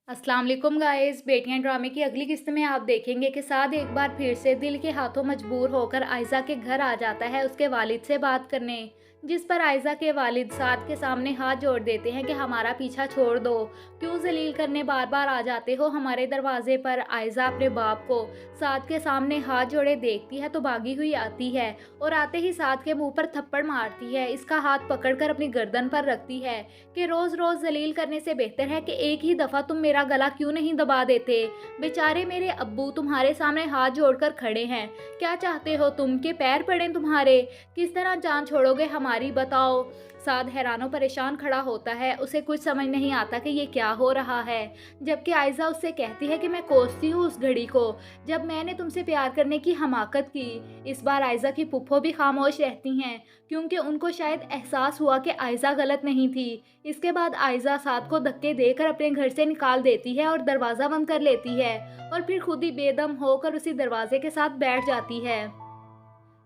अस्सलाम वालेकुम गाइस। बेटियां ड्रामे की अगली किस्त में आप देखेंगे कि साद एक बार फिर से दिल के हाथों मजबूर होकर आयजा के घर आ जाता है उसके वालिद से बात करने। जिस पर आयजा के वालिद साद के सामने हाथ जोड़ देते हैं कि हमारा पीछा छोड़ दो, क्यों जलील करने बार बार आ जाते हो हमारे दरवाजे पर। आयजा अपने बाप को साद के सामने हाथ जोड़े देखती है तो भागी हुई आती है और आते ही साद के मुंह पर थप्पड़ मारती है। इसका हाथ पकड़कर अपनी गर्दन पर रखती है कि रोज रोज जलील करने से बेहतर है कि एक ही दफा तुम मेरा गला क्यों नहीं दबा देते। बेचारे मेरे अब्बू तुम्हारे सामने हाथ जोड़कर खड़े हैं, क्या चाहते हो तुम के पैर पड़े तुम्हारे? किस तरह जान छोड़ोगे हमारी, बताओ। साद हैरानो परेशान खड़ा होता है, उसे कुछ समझ नहीं आता कि ये क्या हो रहा है। जबकि आयजा उससे कहती है कि मैं कोसती हूँ उस घड़ी को जब मैंने तुमसे प्यार करने की हमाकत की। इस बार आयजा की फुफ्फो भी खामोश रहती हैं क्योंकि उनको शायद एहसास हुआ कि आयजा गलत नहीं थी। इसके बाद आयजा साद को धक्के देकर अपने घर से निकाल देती है और दरवाज़ा बंद कर लेती है और फिर खुद ही बेदम होकर उसी दरवाजे के साथ बैठ जाती है।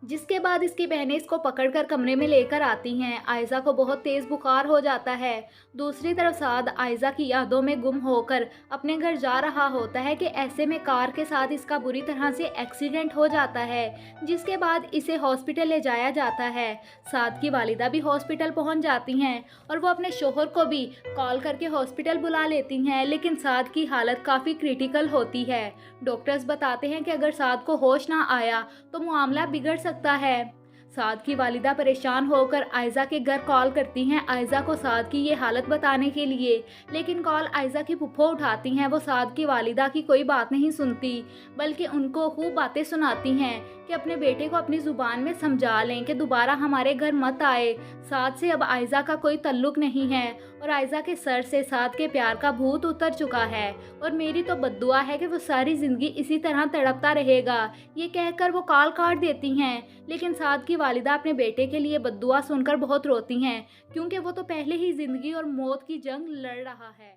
जिसके बाद इसकी बहनें इसको पकड़कर कमरे में लेकर आती हैं। आयजा को बहुत तेज़ बुखार हो जाता है। दूसरी तरफ साद आयजा की यादों में गुम होकर अपने घर जा रहा होता है कि ऐसे में कार के साथ इसका बुरी तरह से एक्सीडेंट हो जाता है, जिसके बाद इसे हॉस्पिटल ले जाया जाता है। साद की वालिदा भी हॉस्पिटल पहुंच जाती हैं और वो अपने शोहर को भी कॉल करके हॉस्पिटल बुला लेती हैं, लेकिन साद की हालत काफ़ी क्रिटिकल होती है। डॉक्टर्स बताते हैं कि अगर साद को होश ना आया तो मामला बिगड़ सकता है। साद की वालिदा परेशान होकर आयजा के घर कॉल करती हैं आयजा को साद की ये हालत बताने के लिए, लेकिन कॉल आयजा की फुफ्फो उठाती हैं। वो साद की वालिदा की कोई बात नहीं सुनती बल्कि उनको खूब बातें सुनाती हैं कि अपने बेटे को अपनी ज़ुबान में समझा लें कि दोबारा हमारे घर मत आए। साद से अब आयजा का कोई तल्लुक नहीं है और आयजा के सर से साद के प्यार का भूत उतर चुका है और मेरी तो बद्दुआ है कि वो सारी ज़िंदगी इसी तरह तड़पता रहेगा। ये कहकर वो कॉल काट देती हैं, लेकिन साद की वालिदा अपने बेटे के लिए बद्दुआ सुनकर बहुत रोती हैं क्योंकि वो तो पहले ही ज़िंदगी और मौत की जंग लड़ रहा है।